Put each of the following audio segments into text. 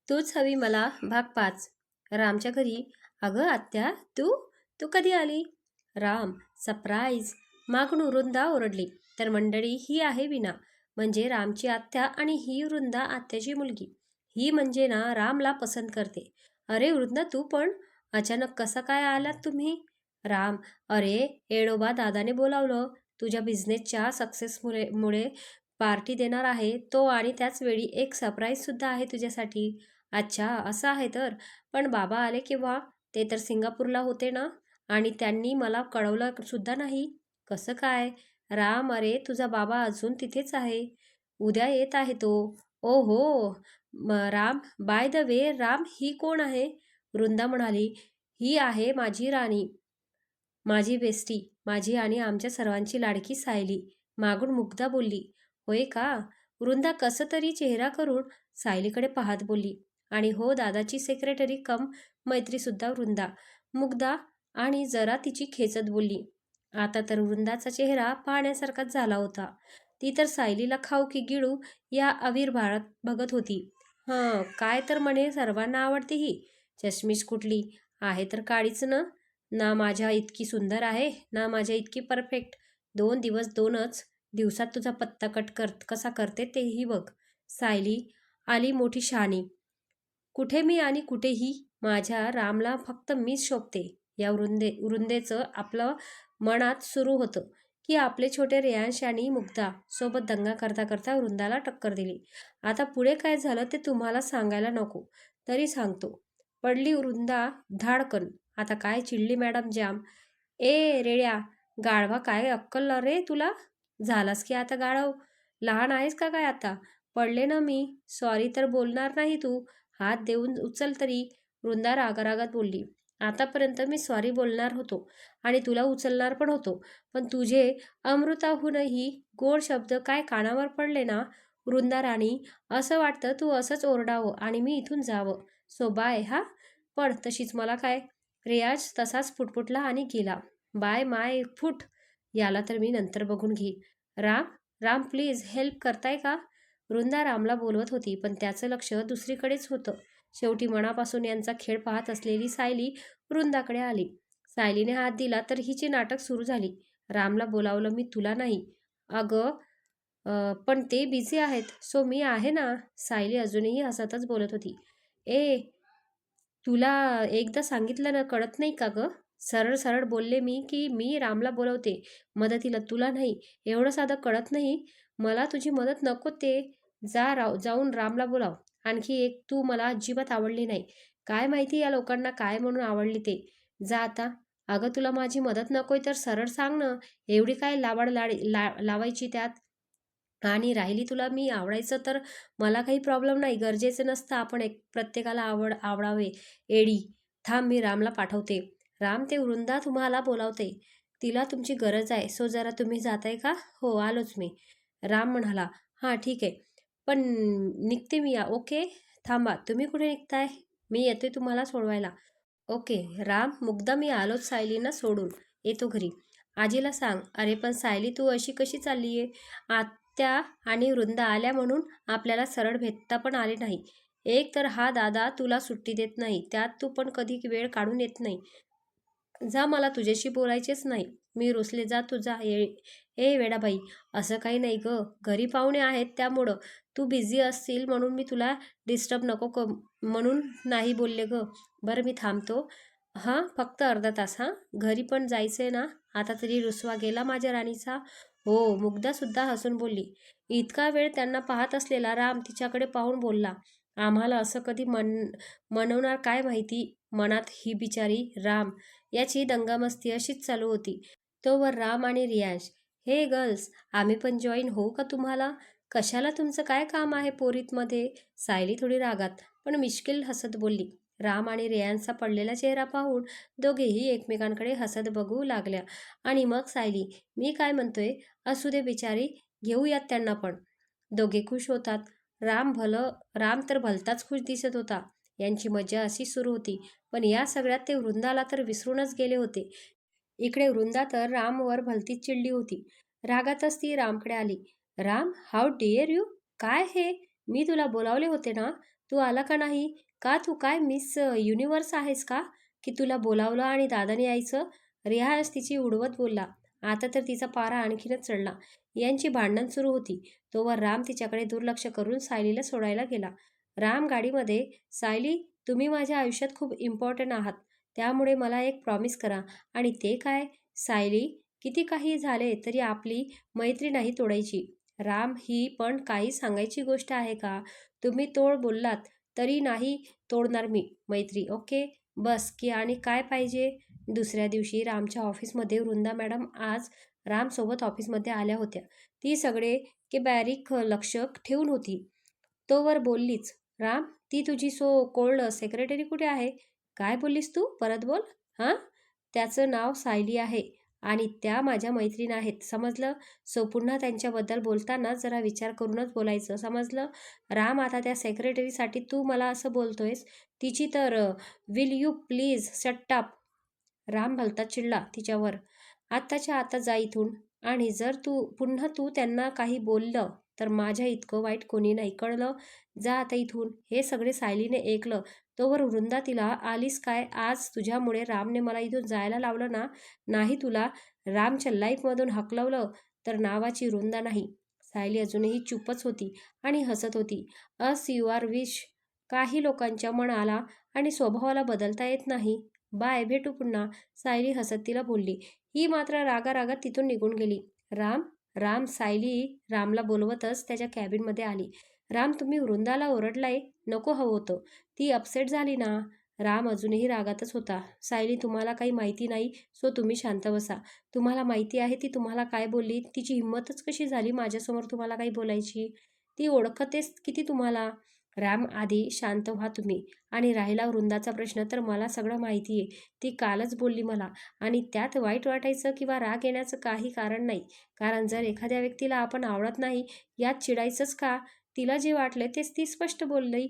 तूच हवी मला भाग 5. रामच्या घरी. अगं आत्या, तू तू कधी आली? राम, सरप्राईज. मागून वृंदा ओरडली. तर मंडळी, ही आहे विना, म्हणजे रामची आत्या, आणि ही वृंदा आत्याची मुलगी. ही म्हणजे ना रामला पसंत करते. अरे वृंदा, तू पण अचानक कसा काय आलात तुम्ही? राम, अरे एडोबा दादाने बोलावलं. तुझ्या बिझनेसच्या सक्सेसमुळे मुळे पार्टी देणार आहे तो, आणि त्याच वेळी एक सरप्राईज सुद्धा आहे तुझ्यासाठी. अच्छा, असं आहे तर. पण बाबा आले केव्हा? ते तर सिंगापूरला होते ना, आणि त्यांनी मला कळवलं सुद्धा नाही. कसं काय? राम, अरे तुझा बाबा अजून तिथेच आहे. उद्या येत आहे तो. ओ हो. Ram, by the way Ram, ही कोण आहे? वृंदा म्हणाली, ही आहे माझी राणी, माझी बेस्टी, माझी आणि आमच्या सर्वांची लाडकी सायली. मागून मुग्धा बोलली, होय का? वृंदा कसं तरी चेहरा करून सायलीकडे पाहत बोलली, आणि हो, दादाची सेक्रेटरी कम मैत्रीसुद्धा वृंदा. मुग्धा आणि जरा तिची खेचत बोलली. आता तर वृंदाचा चेहरा पाहण्यासारखाच झाला होता. ती तर सायलीला खाऊ की गिळू या आविर्भावात बघत होती. हं, काय तर म्हणे सर्वांना आवडते ही. चष्मीश कुठली आहे तर काळीच ना. ना माझ्या इतकी सुंदर आहे, ना माझ्या इतकी परफेक्ट. 2 दिवस 2च दिवसात तुझा पत्ता कट कसा करते तेही बघ. सायली आली मोठी शहाणी. कुठे मी आणि कुठेही माझ्या रामला फक्त मीच शोभते. या वृंदेचं आपलं मनात सुरू होतं की आपले छोटे रेयांश आणि मुग्धा सोबत दंगा करता करता वृंदाला टक्कर दिली. आता पुढे काय झालं ते तुम्हाला सांगायला नको, तरी सांगतो. पडली वृंदा धाडकन. आता काय चिडली मॅडम जाम. ए रेड्या, गाढवा, काय अक्कल रे तुला? झालास की आता गाढव? लहान आहेस का काय आता? पडले ना मी. सॉरी तर बोलणार नाही तू? हात देऊन उचल तरी. वृंदा रागारागात बोलली. आतापर्यंत मी सॉरी बोलणार होतो आणि तुला उचलणार पण होतो, पण तुझे अमृताहूनही गोड शब्द काय कानावर पडले ना वृंदा राणी, असं वाटतं तू असंच ओरडावं आणि मी इथून जावं. सो बाय हा. पण तशीच मला काय. रियाज तसाच फुटफुटला आणि गेला. बाय माय फूट. याला तर मी नंतर बघून घेईन. राम, राम प्लीज हेल्प करताय का? वृंदा रामला बोलवत होती, पण त्याचं लक्ष दुसरीकडेच होतं. शेवटी मनापासून यांचा खेळ पाहत असलेली सायली वृंदाकडे आली. सायलीने हात दिला तर हिची नाटक सुरू झाली. रामला बोलावलं मी, तुला नाही. अगं, पण ते बिझी आहेत. सो मी आहे ना. सायली अजूनही हसतच बोलत होती. ए, तुला एकदा सांगितलं ना, कळत नाही का गं? सरळ सरळ बोलले मी की मी रामला बोलवते मदतीला, तुला नाही. एवढं साधं कळत नाही? मला तुझी मदत नको ते. जाऊन रामला बोलाव. आणखी एक, तू मला अजिबात आवडली नाही. काय माहिती या लोकांना काय म्हणून आवडली ते. जा आता. अगं, तुला माझी मदत नकोय तर सरळ सांग ना. एवढी काय लावाड लावायची त्यात? आणि राहिली तुला मी आवडायचं तर मला काही प्रॉब्लेम नाही. गरजेचं नसतं आपण एक प्रत्येकाला आवडावे. एडी, थांब, मी रामला पाठवते. राम, ते वृंदा तुम्हाला बोलावते. तिला तुमची गरज आहे. सो जरा तुम्ही जाताय का? हो, आलोच मी. राम म्हणाला, हां ठीक आहे, पण निघते मी. ओके, थांबा, तुम्ही कुठे निघताय? मी येतोय तुम्हाला सोडवायला. ओके. राम, मुग्धा, मी आलोच सायलीना सोडून. येतो घरी. आजीला सांग. अरे पण सायली, तू अशी कशी चालली आहे? आत्या आणि वृंदा आल्या म्हणून आपल्याला सरळ भेटता पण आले नाही. एक तर हा दादा तुला सुट्टी देत नाही, त्यात तू पण कधी वेळ काढून येत नाही. जा, मला तुझ्याशी बोलायचेच नाही. मी रुसले. जा तू जा. ए वेडाबाई, असं काही नाही ग. घरी पाहुणे आहेत त्यामुळं. तू बिझी असतील म्हणून मी तुला डिस्टर्ब नको म्हणून नाही बोलले ग. बरं, मी थांबतो. हां, फक्त अर्धा तास. हां, घरी पण जायचंय ना. आता तरी रुसवा गेला माझ्या राणीचा. हो, मुग्धासुद्धा हसून बोलली. इतका वेळ त्यांना पाहत असलेला राम तिच्याकडे पाहून बोलला, आम्हाला असं कधी मनवणार काय माहिती मनात ही बिचारी. राम याची दंगामस्ती अशीच चालू होती. तोवर राम आणि रियांश, हे गर्ल्स, आम्ही पण जॉईन होऊ का तुम्हाला? कशाला, तुमचं काय काम आहे पोरीतमध्ये? सायली थोडी रागात पण मिश्किल हसत बोलली. राम आणि रियांशचा पडलेला चेहरा पाहून दोघेही एकमेकांकडे हसत बघू लागल्या. आणि मग सायली, मी काय म्हणतोय, असू दे बिचारी, घेऊयात त्यांना पण. दोघे खुश होतात. राम तर भलताच खुश दिसत होता. यांची मजा अशी सुरू होती. पण या सगळ्यात ते वृंदाला तर विसरूनच गेले होते. इकडे वृंदा तर रामवर भलतीच चिडली होती. रागातच ती रामकडे आली. Ram, how dare you? काय हे? मी तुला बोलावले होते ना. तू आला का नाही? का तू काय मिस युनिव्हर्स आहेस का? की तुला बोलावलं आणि दादाने यायचं?" रियाज तिची उडवत बोलला. आता तर तिचा पारा आणखीनच चढला. यांची भांडण सुरू होती. तोवर राम तिच्याकडे दुर्लक्ष करून सायलीला सोडायला गेला. राम गाडीमध्ये, "सायली, तुम्ही माझ्या आयुष्यात खूप इम्पॉर्टंट आहात. त्यामुळे मला एक प्रॉमिस करा." "आणि ते काय?" "सायली, किती काही झाले तरी आपली मैत्री नाही तोडायची." "राम, ही पण काही सांगायची गोष्ट आहे का? तुम्ही तोड बोललात तरी नाही तोडणार मी मैत्री, ओके? बस की आणि काय पाहिजे?" दुसऱ्या दिवशी रामच्या ऑफिसमध्ये वृंदा मॅडम आज रामसोबत ऑफिसमध्ये आल्या होत्या. ती सगळे के बारीक लक्ष ठेवून होती. तोवर बोललीच, "राम, ती तुझी सो कोल्ड सेक्रेटरी कुठे आहे?" "काय बोललीस तू? परत बोल." "हां, त्याचं नाव सायली आहे आणि त्या माझ्या मैत्रीण आहेत, समजलं? सो पुन्हा त्यांच्याबद्दल बोलताना जरा विचार करूनच बोलायचं, समजलं?" "राम, आता त्या सेक्रेटरीसाठी तू मला असं बोलतोयस? तिची तर will you please shut up." Ram भलता चिडला तिच्यावर. "आत्ताच्या आता जा इथून आणि जर पुन्हा तू त्यांना काही बोललं तर माझ्या इतकं वाईट कोणी नाही, कळलं? जा आता इथून." हे सगळे सायलीने ऐकलं. तोवर वृंदा तिला, "आलीस काय? आज तुझ्यामुळे रामने मला इथून जायला लावलं ना. नाही तुला रामच्या लाईफमधून हकलवलं तर नावाची वृंदा नाही." सायली अजूनही चुपच होती आणि हसत होती. "As you are wish." काही लोकांच्या मनाला आणि स्वभावाला बदलता येत नाही. "बाय, भेटू पुन्हा." सायली हसत तिला बोलली. ही मात्र रागारागात तिथून निघून गेली. "राम, राम." सायली रामला बोलवतच त्याच्या कॅबिनमध्ये आली. "राम, तुम्ही वृंदाला ओरडलाय? नको हवं होतं. ती अपसेट झाली ना." राम अजूनही रागातच होता. "सायली, तुम्हाला काही माहिती नाही, सो तुम्ही शांत बसा. तुम्हाला माहिती आहे ती तुम्हाला काय बोलली? तिची हिंमतच कशी झाली माझ्यासमोर तुम्हाला काही बोलायची? ती ओळखतेच किती तुम्हाला." "राम, आधी शांत व्हा तुम्ही. आणि राहिला वृंदाचा प्रश्न, तर मला सगळं माहिती आहे. ती कालच बोलली मला आणि त्यात वाईट वाटायचं किंवा राग येण्याचं काही कारण नाही. कारण जर एखाद्या व्यक्तीला आपण आवडत नाही यात चिडायचंच का? तिला जे वाटले तेच ती स्पष्ट बोलली.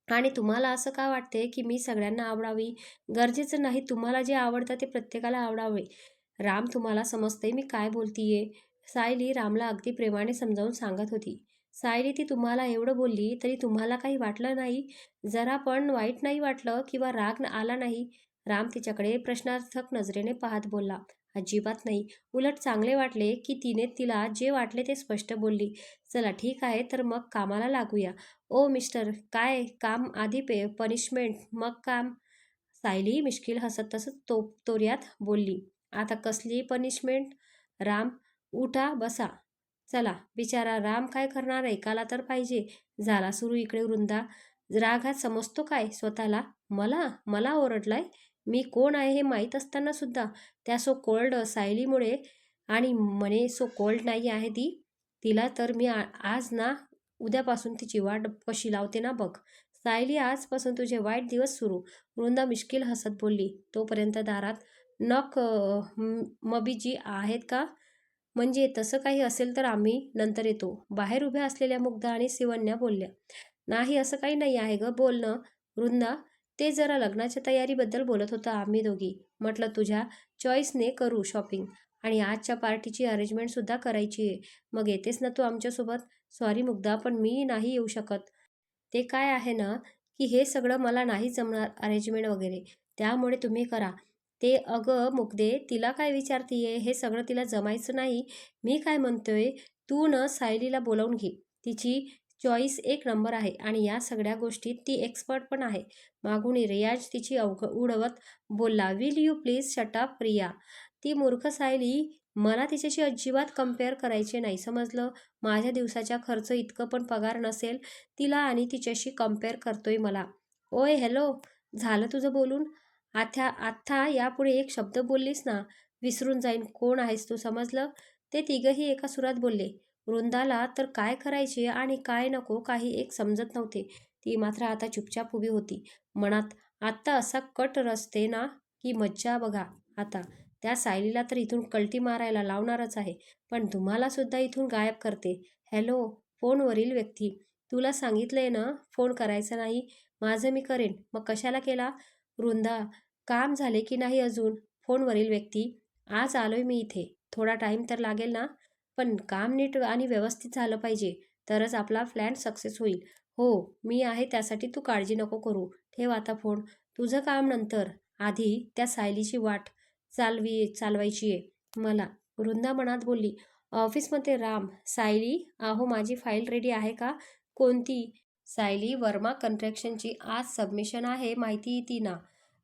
आणि तुम्हाला असं का वाटते की मी सगळ्यांना आवडावी? गरजेचं नाही. तुम्हाला जे आवडतं ते प्रत्येकाला आवडावे." "राम, तुम्हाला समजतंय मी काय बोलतीये?" सायली रामला अगदी प्रेमाने समजावून सांगत होती. "सायली, ती तुम्हाला एवढं बोलली तरी तुम्हाला काही वाटलं नाही? जरा पण वाईट नाही वाटलं किंवा राग आला नाही?" राम तिच्याकडे प्रश्नार्थक नजरेने पाहत बोलला. "अजिबात नाही. उलट चांगले वाटले की तिने तिला जे वाटले ते स्पष्ट बोलली. चला ठीक आहे, तर मग कामाला लागूया." "ओ मिस्टर, काय काम आधी पनिशमेंट, मग काम." सायली मिश्किल हसत तसंच तोऱ्यात बोलली. "आता कसली पनिशमेंट?" "राम, उठा बसा. चला." बिचारा राम काय करणार, ऐकायला तर पाहिजे. झाला सुरू इकडे वृंदा रागात समजतो काय स्वतःला? मला मला ओरडलाय? मी कोण आहे हे माहीत असताना सुद्धा त्या सो कोल्ड सायलीमुळे, आणि म्हणे सो कोल्ड नाही आहे ती. तिला तर मी आज ना उद्यापासून तिची वाट कशी लावते ना बघ. सायली, आजपासून तुझे वाईट दिवस सुरू." वृंदा मिश्किल हसत बोलली. "तोपर्यंत दारात नॉक मबीजी आहेत का? म्हणजे तसं काही असेल तर आम्ही नंतर येतो." बाहेर उभ्या असलेल्या मुग्धा आणि सिवन्या बोलल्या. "नाही, असं काही नाही आहे गं, बोल ना." "वृंदा, ते जरा लग्नाच्या तयारीबद्दल बोलत होतं आम्ही दोघी. म्हटलं तुझ्या चॉईसने करू शॉपिंग आणि आजच्या पार्टीची अरेंजमेंटसुद्धा करायची आहे. मग येतेस ना तू आमच्यासोबत?" "सॉरी मुग्धा, पण मी नाही येऊ शकत. ते काय आहे ना, की हे सगळं मला नाही जमणार अरेंजमेंट वगैरे. त्यामुळे तुम्ही करा ते." "अगं मुग्धे, तिला काय विचारतीये? हे सगळं तिला जमायचं नाही. मी काय म्हणतोय, तू न सायलीला बोलावून घे. तिची चॉईस एक नंबर आहे आणि या सगळ्या गोष्टीत ती एक्सपर्ट पण आहे." मागून रियाज तिची उडवत बोलला. "Will you please shut up Riya." "ती मूर्ख सायली, मला तिच्याशी अजिबात कंपेअर करायचे नाही, समजलं? माझ्या दिवसाच्या खर्च इतकं पण पगार नसेल तिला आणि तिच्याशी कंपेअर करतोय मला." "ओय हॅलो, झालं तुझं बोलून? आत्ता यापुढे एक शब्द बोललीस ना, विसरून जाईन कोण आहेस तू, समजलं?" ते तिघंही एका सुरात बोलले. वृंदाला तर काय करायचे आणि काय नको काही एक समजत नव्हते. ती मात्र आता चुपचाप उभी होती. मनात, "आत्ता असा कट रचते ना की मज्जा बघा आता. त्या सायलीला तर इथून कल्टी मारायला लावणारच आहे, पण तुम्हाला सुद्धा इथून गायब करते." "हॅलो." फोनवरील व्यक्ती, "तुला सांगितलंय ना फोन करायचा नाही." "माझं मी करेन, मग कशाला केला?" "वृंदा, काम झाले की नाही अजून?" फोनवरील व्यक्ती, "आज आलोय मी इथे. थोडा टाईम तर लागेल ना, पण काम नीट आणि व्यवस्थित झालं पाहिजे, तरच आपला प्लॅन सक्सेस होईल." हो, मी आहे त्यासाठी तू काळजी नको करू. ठेव आता फोन. तुझं काम नंतर. आधी त्या सायलीची वाट चालवायची आहे मला. वृंदा मनात बोलली. ऑफिसमध्ये राम, सायली, अहो माझी फाईल रेडी आहे का? कोणती? सायली, वर्मा कन्स्ट्रक्शनची आज सबमिशन आहे माहिती ती ना.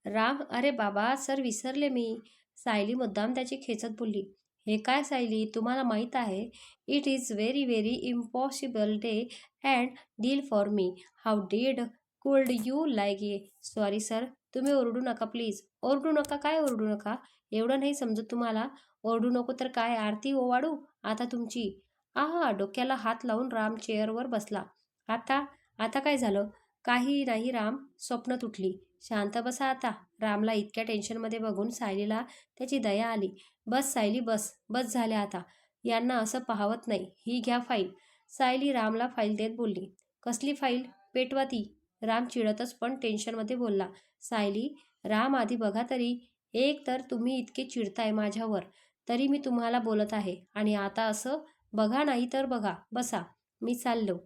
राम, अरे बाबा सर विसरले मी. सायली मुद्दाम त्याची खेचत बोलली. हे काय सायली, तुम्हाला माहीत आहे it is very very impossible day and deal for me. How dead cooled you like A. Sorry sir, तुम्ही ओरडू नका प्लीज. ओरडू नका, काय ओरडू नका? एवढं नाही समजत तुम्हाला? ओरडू नको तर काय आरती ओवाळू आता तुमची? आहा, डोक्याला हात लावून राम चेअरवर बसला. आता आता काय झालं? काही नाही राम, स्वप्न तुटली. शांत बसा आता. रामला इतक्या टेन्शनमध्ये बघून सायलीला त्याची दया आली. बस सायली बस, बस झाल्या आता. यांना असं पाहवत नाही. ही घ्या फाईल. सायली रामला फाईल देत बोलली. कसली फाईल? पेटवा ती. राम चिडतच पण टेन्शनमध्ये बोलला. सायली, राम आधी बघा तरी. एक तर तुम्ही इतके चिडताय माझ्यावर, तरी मी तुम्हाला बोलत आहे. आणि आता असं बघा नाही तर बघा. बसा, मी चाललो.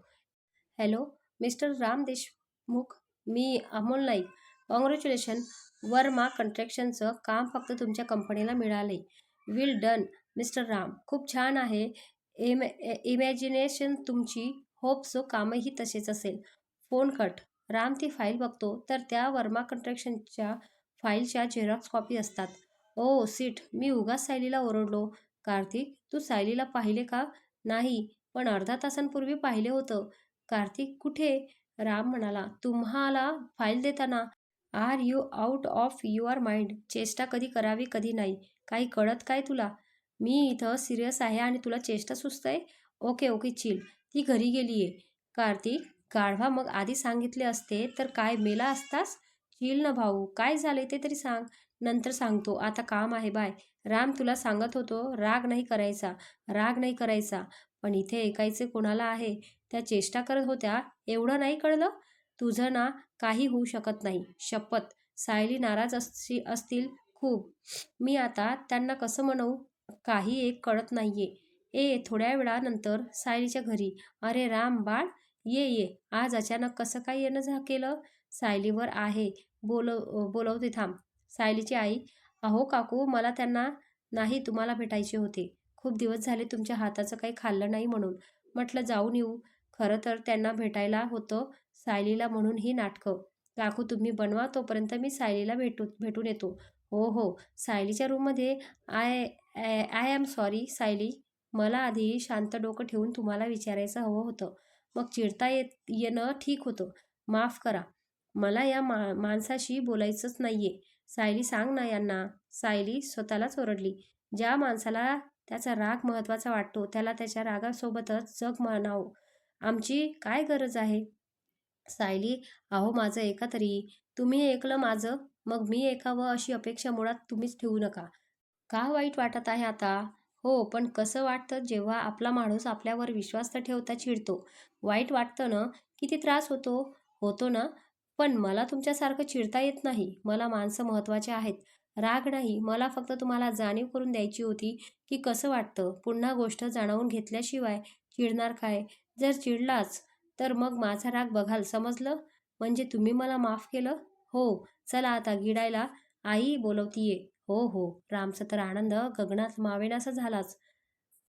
Hello, mister Ram Deshmukh. मी अमोल नाईक. कॉंग्रॅच्युलेशन. वर्मा कन्स्ट्रक्शनचं काम फक्त तुमच्या कंपनीला मिळाले. Well done mister Ram. खूप छान आहे. इमॅजिनेशन तुमची. होप सो कामही तसेच असेल. Phone cut. राम ती फाईल बघतो तर त्या वर्मा कन्स्ट्रक्शनच्या फाईलच्या झेरॉक्स कॉपी असतात. ओ सीट, मी उगाच सायलीला ओरडलो. कार्तिक, तू सायलीला पाहिले का? नाही, पण अर्धा तासांपूर्वी पाहिले होतं. कार्तिक कुठे? राम म्हणाला. तुम्हाला फाईल देताना. Are you out of your mind? चेष्टा कधी करावी कधी नाही. काही कळत काय तुला? मी इथं सिरियस आहे आणि तुला चेष्टा सुचतंय? Okay okay chill. ती घरी गेलीये. कार्तिक, गाढवा, मग आधी सांगितले असते तर काय मेला असतास? चिल ना भाऊ, काय झालंय ते तरी सांग. नंतर सांगतो, आता काम आहे, बाय. राम, तुला सांगत होतो राग नाही करायचा, राग नाही करायचा. पण इथे ऐकायचे कोणाला आहे? त्या चेष्टा करत होत्या एवढं नाही कळलं? तुझं ना काही होऊ शकत नाही, शपथ. सायली नाराज असतील खूप. मी आता त्यांना कसं म्हणू? काही एक कळत नाहीये. थोड्या वेळानंतर सायलीच्या घरी. अरे राम बाळ, ये ये. आज अचानक कसं काय येणं केलं? सायलीवर आहे, बोलवते थांब. सायलीची आई. अहो काकू, मला त्यांना नाही तुम्हाला भेटायचे होते. खूप दिवस झाले तुमच्या हाताचं काही खाल्लं नाही म्हणून म्हटलं जाऊन येऊ. खरं तर त्यांना भेटायला होतं सायलीला, म्हणून ही नाटकं. काकू तुम्ही बनवा, तोपर्यंत मी सायलीला भेटून येतो. हो हो. सायलीच्या रूममध्ये. I I am sorry Sayali. मला आधी शांत डोकं ठेवून तुम्हाला विचारायचं हवं होतं. मग चिडता येणं ठीक होतं. माफ करा. मला या माणसाशी बोलायचंच नाहीये. सायली सांग ना यांना. सायली स्वतःलाच ओरडली. ज्या माणसाला त्याचा राग महत्त्वाचा वाटतो त्याला त्याच्या रागासोबतच जग म्हणावं. आमची काय गरज आहे? सायली, अहो माझं ऐका तरी. तुम्ही ऐकलं माझं, मग मी ऐकावं अशी अपेक्षा मुळात तुम्हीच ठेवू नका. का वाईट वाटत आहे आता? हो, पण कसं वाटतं जेव्हा आपला माणूस आपल्यावर विश्वास न ठेवता चिडतो? वाईट वाटतं ना? किती त्रास होतो? होतो ना? पण मला तुमच्यासारखं चिडता येत नाही. मला माणसं महत्त्वाचे आहेत. राग नाही. मला फक्त तुम्हाला जाणीव करून द्यायची होती की कसं वाटतं. पुन्हा गोष्ट जाणवून घेतल्याशिवाय चिडणार काय? जर चिडलाच तर मग माझा राग बघाल, समजलं? म्हणजे तुम्ही मला माफ केलं? हो. चला आता गिडायला. आई बोलवतीये. हो हो. रामचा तर आनंद गगनात मावेनासा झालाच.